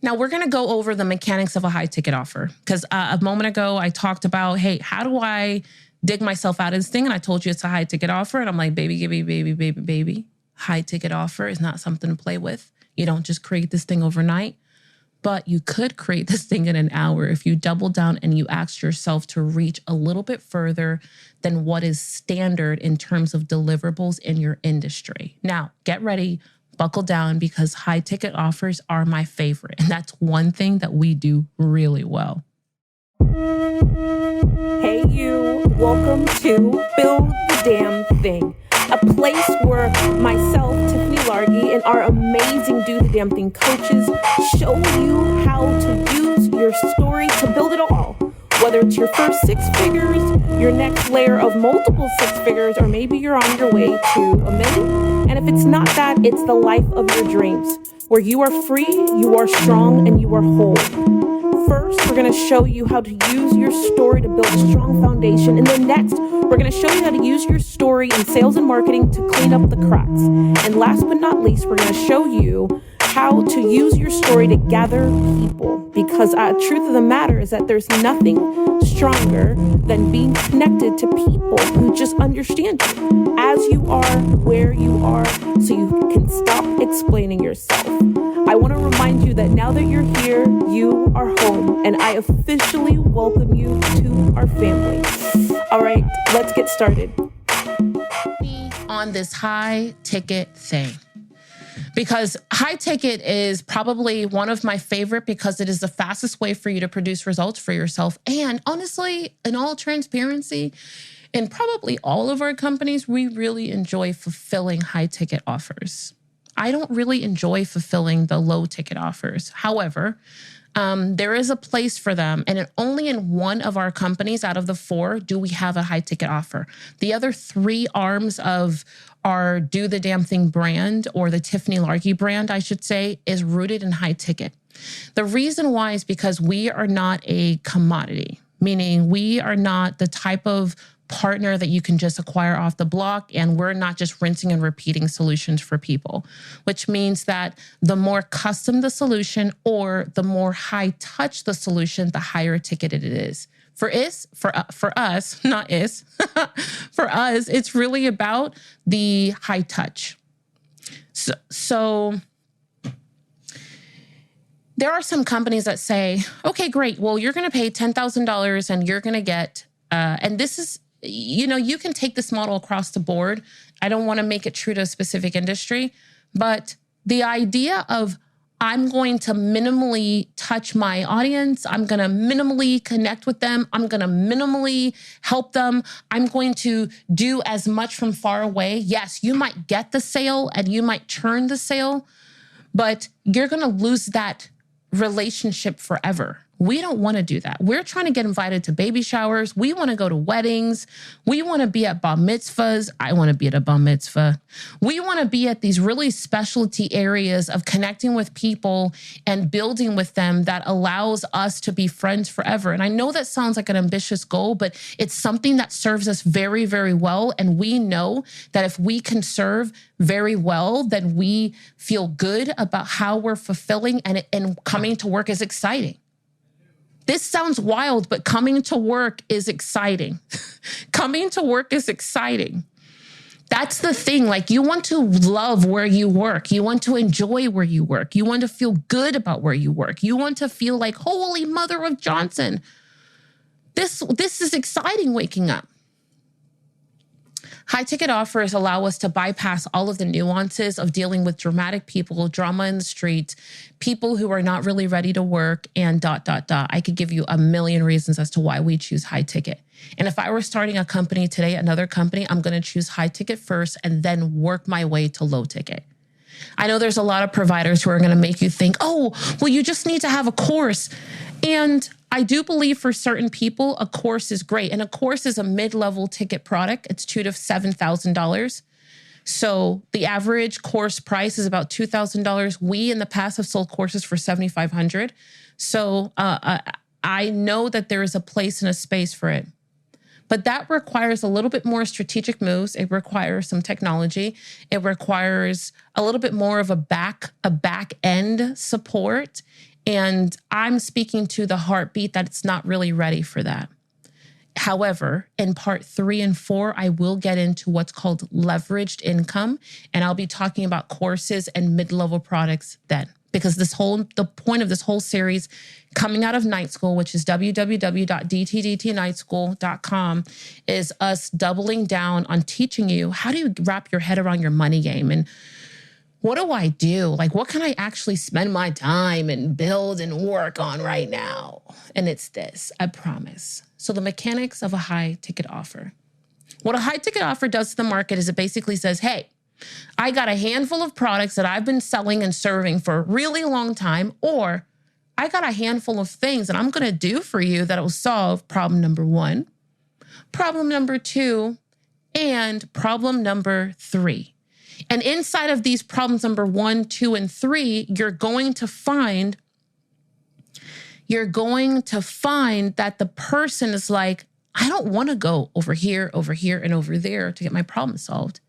Now we're going to go over the mechanics of a high ticket offer because a moment ago I talked about, hey, how do I dig myself out of this thing? And I told you it's a high ticket offer. And I'm like, baby. High ticket offer is not something to play with. You don't just create this thing overnight, but you could create this thing in an hour if you double down and you ask yourself to reach a little bit further than what is standard in terms of deliverables in your industry. Now, get ready. Buckle down because high ticket offers are my favorite. And that's one thing that we do really well. Hey you, welcome to Build the Damn Thing, a place where myself, Tiffany Largy, and our amazing Do the Damn Thing coaches show you how to use your story to build it all. Whether it's your first 6 figures, your next layer of multiple 6 figures, or maybe you're on your way to $1 million. And if it's not that, it's the life of your dreams, where you are free, you are strong, and you are whole. First, we're going to show you how to use your story to build a strong foundation. And then next, we're going to show you how to use your story in sales and marketing to clean up the cracks. And last but not least, we're going to show you how to use your story to gather people. Because truth of the matter is that there's nothing stronger than being connected to people who just understand you as you are, where you are, so you can stop explaining yourself. I want to remind you that now that you're here, you are home, and I officially welcome you to our family. All right, let's get started. On this high ticket thing. Because high ticket is probably one of my favorite because it is the fastest way for you to produce results for yourself. And honestly, in all transparency, in probably all of our companies, we really enjoy fulfilling high ticket offers. I don't really enjoy fulfilling the low ticket offers. However, there is a place for them. And only in one of our companies out of the 4 do we have a high ticket offer. The other 3 arms of our Do the Damn Thing brand, or the Tiffany Largy brand, I should say, is rooted in high ticket. The reason why is because we are not a commodity, meaning we are not the type of partner that you can just acquire off the block, and we're not just rinsing and repeating solutions for people, which means that the more custom the solution or the more high touch the solution, the higher ticket it is. For us, not is, for us, it's really about the high touch. So there are some companies that say, okay, great. Well, you're going to pay $10,000 and you're going to get, and this is, you can take this model across the board. I don't want to make it true to a specific industry, but the idea of I'm going to minimally touch my audience. I'm going to minimally connect with them. I'm going to minimally help them. I'm going to do as much from far away. Yes, you might get the sale and you might turn the sale, but you're going to lose that relationship forever. We don't want to do that. We're trying to get invited to baby showers. We want to go to weddings. We want to be at bar mitzvahs. I want to be at a bar mitzvah. We want to be at these really specialty areas of connecting with people and building with them that allows us to be friends forever. And I know that sounds like an ambitious goal, but it's something that serves us very, very well. And we know that if we can serve very well, then we feel good about how we're fulfilling, and coming to work is exciting. This sounds wild, but coming to work is exciting. Coming to work is exciting. That's the thing. Like, you want to love where you work. You want to enjoy where you work. You want to feel good about where you work. You want to feel like, holy mother of Johnson. This is exciting waking up. High ticket offers allow us to bypass all of the nuances of dealing with dramatic people, drama in the streets, people who are not really ready to work, and ... I could give you a million reasons as to why we choose high ticket. And if I were starting a company today, another company, I'm going to choose high ticket first and then work my way to low ticket. I know there's a lot of providers who are going to make you think, oh, well, you just need to have a course. And I do believe for certain people, a course is great. And a course is a mid-level ticket product. It's $2,000 to $7,000. So the average course price is about $2,000. We in the past have sold courses for $7,500. So I know that there is a place and a space for it. But that requires a little bit more strategic moves. It requires some technology. It requires a little bit more of a back end support. And I'm speaking to the heartbeat that it's not really ready for that. However, in part 3 and 4, I will get into what's called leveraged income, and I'll be talking about courses and mid-level products then. Because the point of this whole series coming out of Night School, which is www.dtdtnightschool.com, is us doubling down on teaching you how do you wrap your head around your money game and what do I do? Like, what can I actually spend my time and build and work on right now? And it's this, I promise. So the mechanics of a high ticket offer. What a high ticket offer does to the market is it basically says, hey, I got a handful of products that I've been selling and serving for a really long time, or I got a handful of things that I'm going to do for you that will solve problem number 1, problem number 2, and problem number 3. And inside of these problems number 1, 2, and 3, you're going to find that the person is like, I don't want to go over here, and over there to get my problem solved.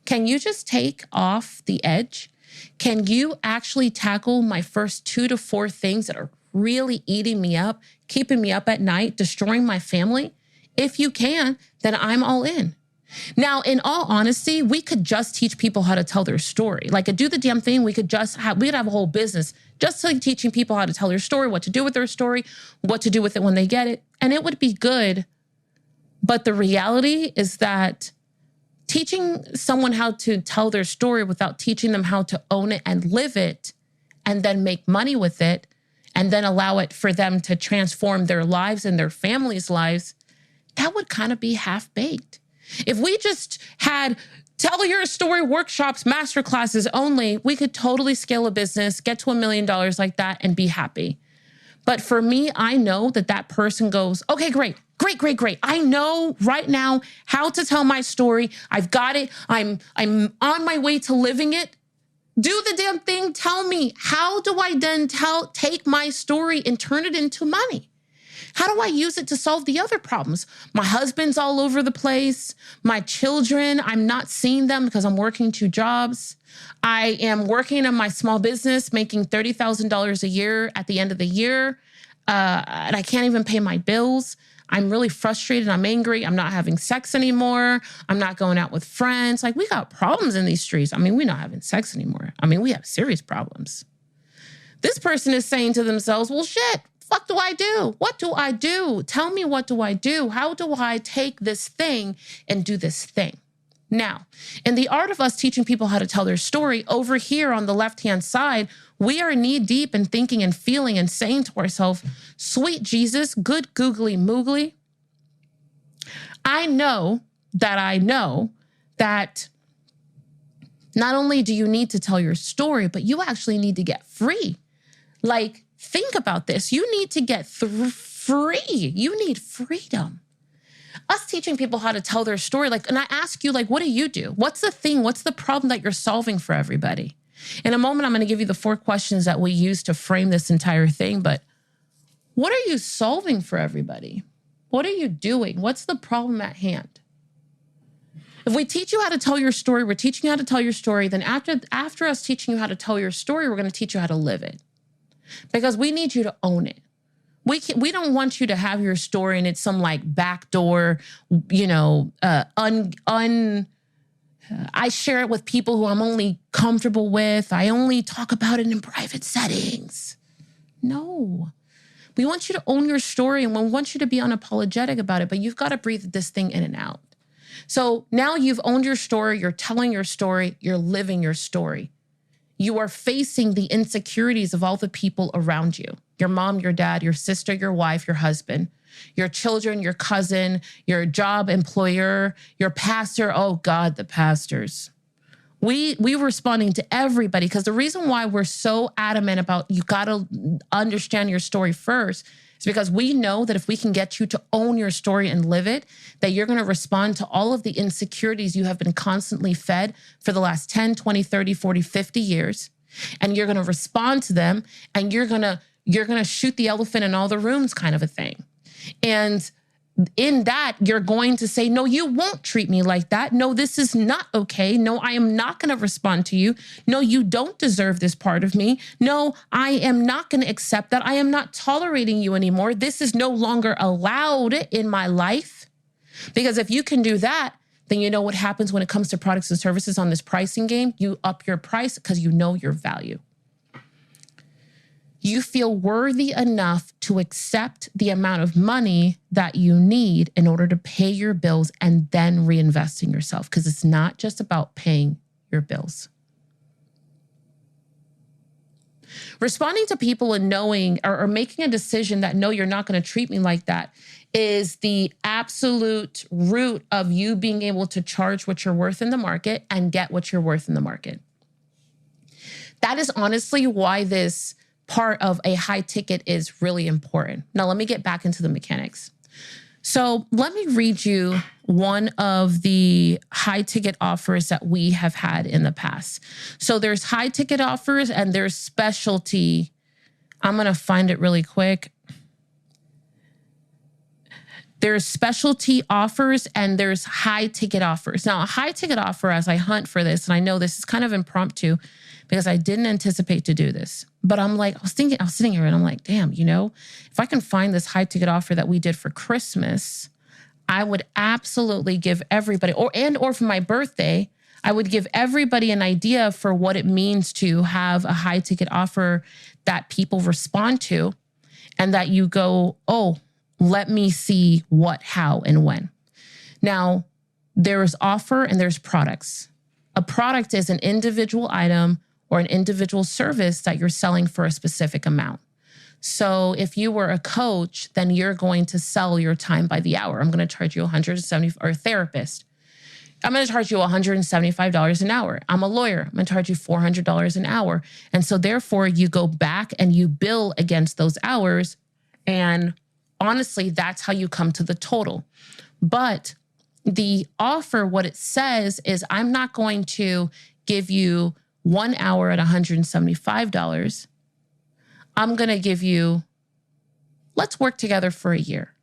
Can you just take off the edge? Can you actually tackle my first 2 to 4 things that are really eating me up, keeping me up at night, destroying my family? If you can, then I'm all in. Now, in all honesty, we could just teach people how to tell their story. Like a Do the Damn Thing, we could have a whole business just like teaching people how to tell their story, what to do with their story, what to do with it when they get it. And it would be good. But the reality is that teaching someone how to tell their story without teaching them how to own it and live it and then make money with it and then allow it for them to transform their lives and their families' lives, that would kind of be half-baked. If we just had tell your story workshops, masterclasses only, we could totally scale a business, get to $1 million like that and be happy. But for me, I know that person goes, okay, great. I know right now how to tell my story. I've got it. I'm on my way to living it. Do the damn thing. Tell me, how do I then take my story and turn it into money? How do I use it to solve the other problems? My husband's all over the place. My children, I'm not seeing them because I'm working 2 jobs. I am working in my small business, making $30,000 a year at the end of the year. And I can't even pay my bills. I'm really frustrated. I'm angry. I'm not having sex anymore. I'm not going out with friends. Like, we got problems in these streets. I mean, we're not having sex anymore. I mean, we have serious problems. This person is saying to themselves, well, shit, what do I do? What do I do? Tell me, what do I do? How do I take this thing and do this thing? Now, in the art of us teaching people how to tell their story, over here on the left-hand side, we are knee-deep in thinking and feeling and saying to ourselves, sweet Jesus, good googly moogly. I know that not only do you need to tell your story, but you actually need to get free. Like, think about this. You need to get free. You need freedom. Us teaching people how to tell their story, and I ask you, what do you do? What's the thing? What's the problem that you're solving for everybody? In a moment, I'm going to give you the 4 questions that we use to frame this entire thing. But what are you solving for everybody? What are you doing? What's the problem at hand? If we teach you how to tell your story, we're teaching you how to tell your story. Then after us teaching you how to tell your story, we're going to teach you how to live it. Because we need you to own it. We don't want you to have your story and it's some backdoor, I share it with people who I'm only comfortable with. I only talk about it in private settings. No. We want you to own your story and we want you to be unapologetic about it, but you've got to breathe this thing in and out. So now you've owned your story, you're telling your story, you're living your story. You are facing the insecurities of all the people around you. Your mom, your dad, your sister, your wife, your husband, your children, your cousin, your job employer, your pastor. Oh God, the pastors. We were responding to everybody because the reason why we're so adamant about you got to understand your story first is because we know that if we can get you to own your story and live it, that you're going to respond to all of the insecurities you have been constantly fed for the last 10, 20, 30, 40, 50 years. And you're going to respond to them and you're going to shoot the elephant in all the rooms kind of a thing. And in that, you're going to say, no, you won't treat me like that. No, this is not okay. No, I am not going to respond to you. No, you don't deserve this part of me. No, I am not going to accept that. I am not tolerating you anymore. This is no longer allowed in my life. Because if you can do that, then you know what happens when it comes to products and services on this pricing game. You up your price because you know your value. You feel worthy enough to accept the amount of money that you need in order to pay your bills and then reinvest in yourself, because it's not just about paying your bills. Responding to people and knowing or making a decision that, no, you're not going to treat me like that, is the absolute root of you being able to charge what you're worth in the market and get what you're worth in the market. That is honestly why this part of a high ticket is really important. Now, let me get back into the mechanics. So let me read you one of the high ticket offers that we have had in the past. So there's high ticket offers and there's specialty. I'm going to find it really quick. There's specialty offers and there's high ticket offers. Now, a high ticket offer, as I hunt for this, and I know this is kind of impromptu because I didn't anticipate to do this, but I was sitting here and I'm like, damn, if I can find this high ticket offer that we did for Christmas, I would absolutely give everybody, or for my birthday, I would give everybody an idea for what it means to have a high ticket offer that people respond to and that you go, oh, let me see what, how, and when. Now, there's offer and there's products. A product is an individual item or an individual service that you're selling for a specific amount. So if you were a coach, then you're going to sell your time by the hour. I'm going to charge you $170, or a therapist. I'm going to charge you $175 an hour. I'm a lawyer. I'm going to charge you $400 an hour. And so therefore you go back and you bill against those hours. And honestly, that's how you come to the total. But the offer, what it says is, I'm not going to give you 1 hour at $175. I'm going to give you, let's work together for a year.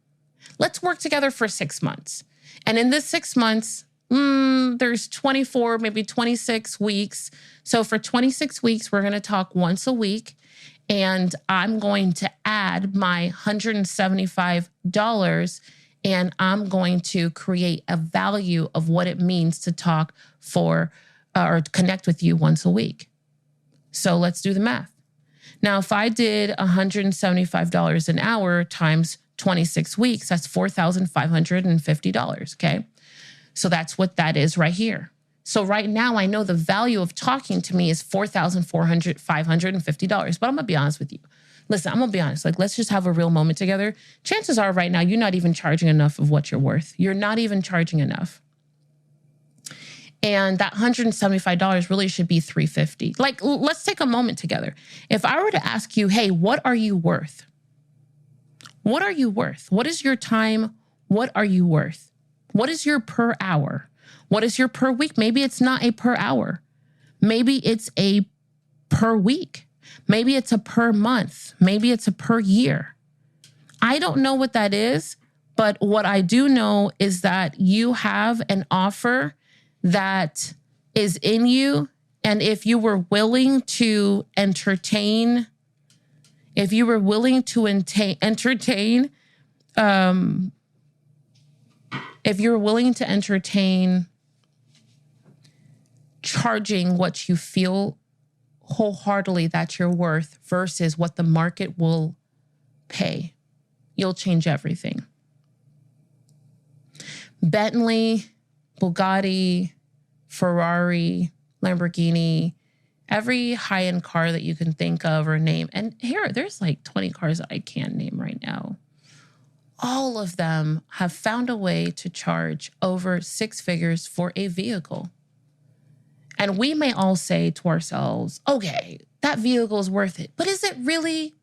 Let's work together for 6 months. And in this 6 months, there's 24, maybe 26 weeks. So for 26 weeks, we're going to talk once a week. And I'm going to add my $175 and I'm going to create a value of what it means to talk for or connect with you once a week. So let's do the math. Now, if I did $175 an hour times 26 weeks, that's $4,550, okay? So that's what that is right here. So right now, I know the value of talking to me is $4,550. But I'm going to be honest with you. Listen, I'm going to be honest. Let's just have a real moment together. Chances are right now, you're not even charging enough of what you're worth. You're not even charging enough. And that $175 really should be $350. Let's take a moment together. If I were to ask you, hey, what are you worth? What are you worth? What is your time? What are you worth? What is your per hour? What is your per week? Maybe it's not a per hour. Maybe it's a per week. Maybe it's a per month. Maybe it's a per year. I don't know what that is, but what I do know is that you have an offer that is in you. And if you were willing to entertain, charging what you feel wholeheartedly that you're worth versus what the market will pay, you'll change everything. Bentley, Bugatti, Ferrari, Lamborghini, every high-end car that you can think of or name. And there's 20 cars that I can't name right now. All of them have found a way to charge over 6 figures for a vehicle. And we may all say to ourselves, okay, that vehicle is worth it. But is it really?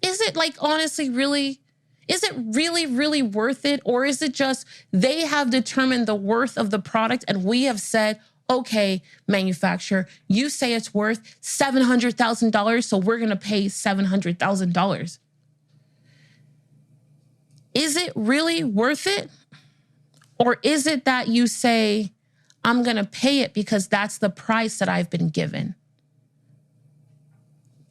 Is it honestly really? Is it really worth it? Or is it just they have determined the worth of the product and we have said, okay, manufacturer, you say it's worth $700,000, so we're going to pay $700,000. Is it really worth it? Or is it that you say, I'm going to pay it because that's the price that I've been given?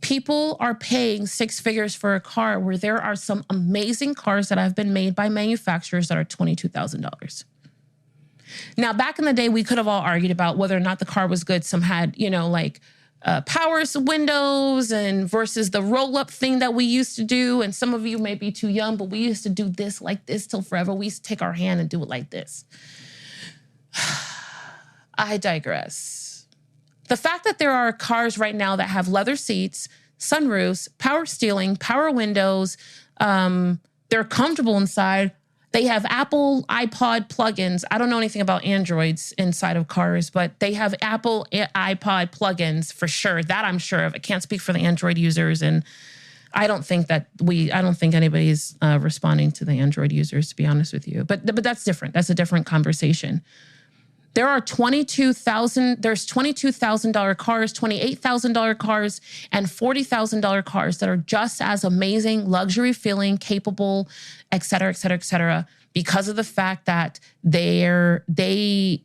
People are paying 6 figures for a car where there are some amazing cars that have been made by manufacturers that are $22,000. Now, back in the day, we could have all argued about whether or not the car was good. Some had, like power windows and versus the roll-up thing that we used to do. And some of you may be too young, but we used to do this like this till forever. We used to take our hand and do it like this. I digress. The fact that there are cars right now that have leather seats, sunroofs, power steering, power windows, they're comfortable inside. They have Apple iPod plugins. I don't know anything about Androids inside of cars, but they have Apple iPod plugins for sure. That I'm sure of. I can't speak for the Android users, and I don't think anybody's responding to the Android users, to be honest with you. But that's different. That's a different conversation. There are $22,000 cars, $28,000 cars, and $40,000 cars that are just as amazing, luxury feeling, capable, et cetera, et cetera, et cetera, because of the fact that they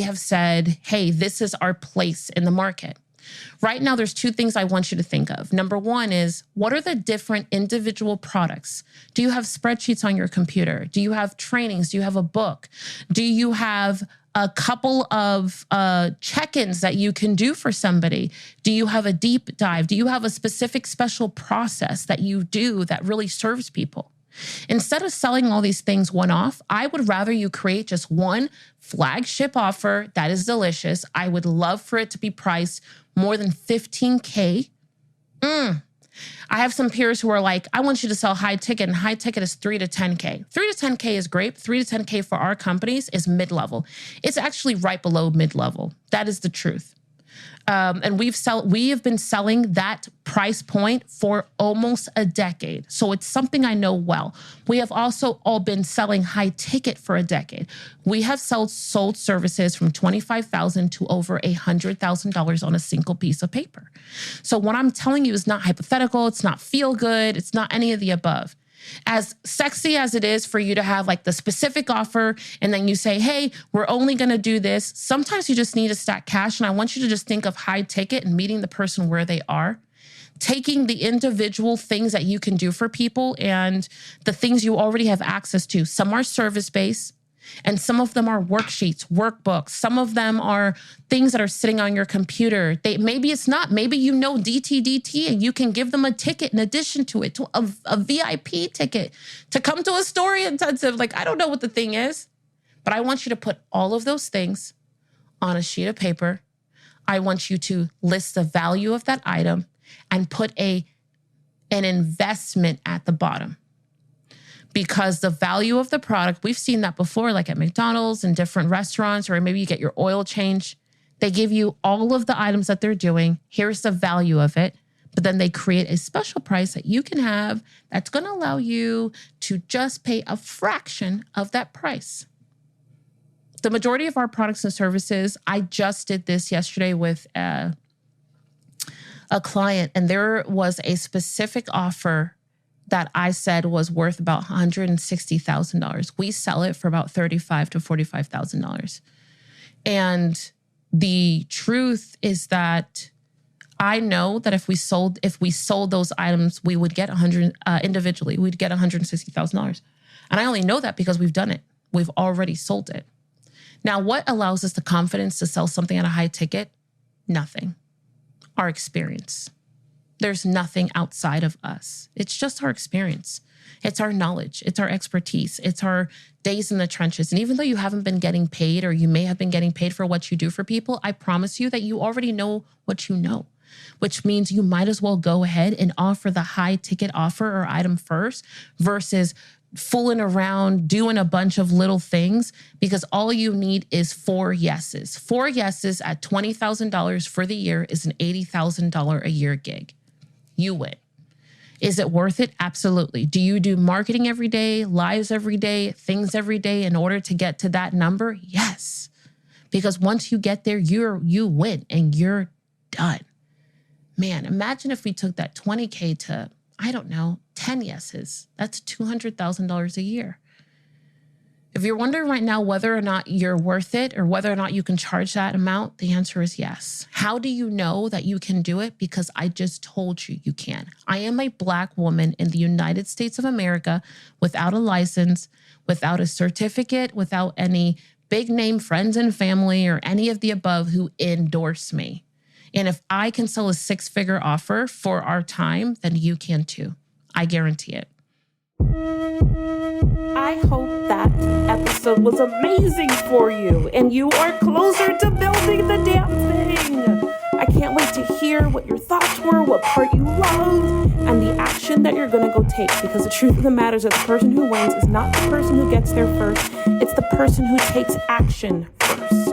have said, hey, this is our place in the market. Right now, there's 2 things I want you to think of. Number 1 is, what are the different individual products? Do you have spreadsheets on your computer? Do you have trainings? Do you have a book? Do you have a couple of check-ins that you can do for somebody? Do you have a deep dive? Do you have a specific special process that you do that really serves people? Instead of selling all these things one-off, I would rather you create just one flagship offer that is delicious. I would love for it to be priced more than $15K. I have some peers who are like, I want you to sell high ticket, and high ticket is $3 to $10K. $3 to $10K is great. $3 to $10K for our companies is mid-level. It's actually right below mid-level. That is the truth. And we have been selling that price point for almost a decade. So it's something I know well. We have also all been selling high ticket for a decade. We have sold services from $25,000 to over $100,000 on a single piece of paper. So what I'm telling you is not hypothetical. It's not feel good. It's not any of the above. As sexy as it is for you to have like the specific offer and then you say, hey, we're only going to do this. Sometimes you just need to stack cash. And I want you to just think of high ticket and meeting the person where they are, taking the individual things that you can do for people and the things you already have access to. Some are service-based, and some of them are worksheets, workbooks. Some of them are things that are sitting on your computer. Maybe it's not. Maybe you know DTDT and you can give them a ticket in addition to it, to a VIP ticket to come to a story intensive. Like, I don't know what the thing is, but I want you to put all of those things on a sheet of paper. I want you to list the value of that item and put an investment at the bottom. Because the value of the product, we've seen that before, like at McDonald's and different restaurants, or maybe you get your oil change. They give you all of the items that they're doing. Here's the value of it. But then they create a special price that you can have that's going to allow you to just pay a fraction of that price. The majority of our products and services, I just did this yesterday with a client, and there was a specific offer that I said was worth about $160,000. We sell it for about $35,000 to $45,000. And the truth is that I know that if we sold those items, we would get individually, we'd get $160,000. And I only know that because we've done it. We've already sold it. Now, what allows us the confidence to sell something at a high ticket? Nothing. Our experience. There's nothing outside of us. It's just our experience. It's our knowledge. It's our expertise. It's our days in the trenches. And even though you haven't been getting paid, or you may have been getting paid for what you do for people, I promise you that you already know what you know, which means you might as well go ahead and offer the high ticket offer or item first versus fooling around, doing a bunch of little things, because all you need is 4 yeses. 4 yeses at $20,000 for the year is an $80,000 a year gig. You win. Is it worth it? Absolutely. Do you do marketing every day, lives every day, things every day in order to get to that number? Yes. Because once you get there, you win and you're done. Man, imagine if we took that 20K to I don't know, 10 yeses. That's $200,000 a year. If you're wondering right now whether or not you're worth it or whether or not you can charge that amount, the answer is yes. How do you know that you can do it? Because I just told you you can. I am a Black woman in the United States of America without a license, without a certificate, without any big name friends and family or any of the above who endorse me. And if I can sell a 6-figure offer for our time, then you can too. I guarantee it. I hope that episode was amazing for you and you are closer to building the damn thing. I can't wait to hear what your thoughts were, what part you loved, and the action that you're going to go take, because the truth of the matter is that the person who wins is not the person who gets there first. It's the person who takes action first.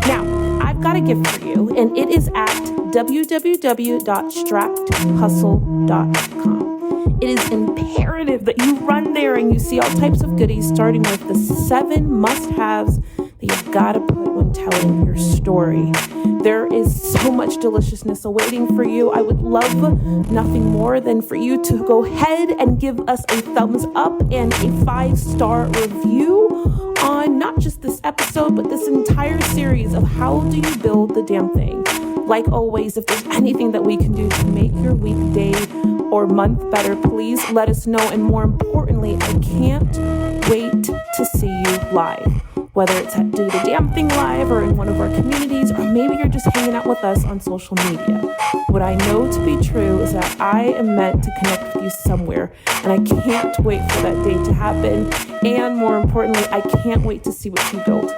Now, I've got a gift for you, and it is at www.strappedhustle.com. It is imperative that you run there and you see all types of goodies, starting with the 7 must-haves that you've got to put when telling your story. There is so much deliciousness awaiting for you. I would love nothing more than for you to go ahead and give us a thumbs up and a 5-star review on not just this episode, but this entire series of How Do You Build the Damn Thing. Like always, if there's anything that we can do to make your week, day, or month better, please let us know. And more importantly, I can't wait to see you live. Whether it's at Do the Damn Thing Live or in one of our communities, or maybe you're just hanging out with us on social media. What I know to be true is that I am meant to connect with you somewhere, and I can't wait for that day to happen. And more importantly, I can't wait to see what you build.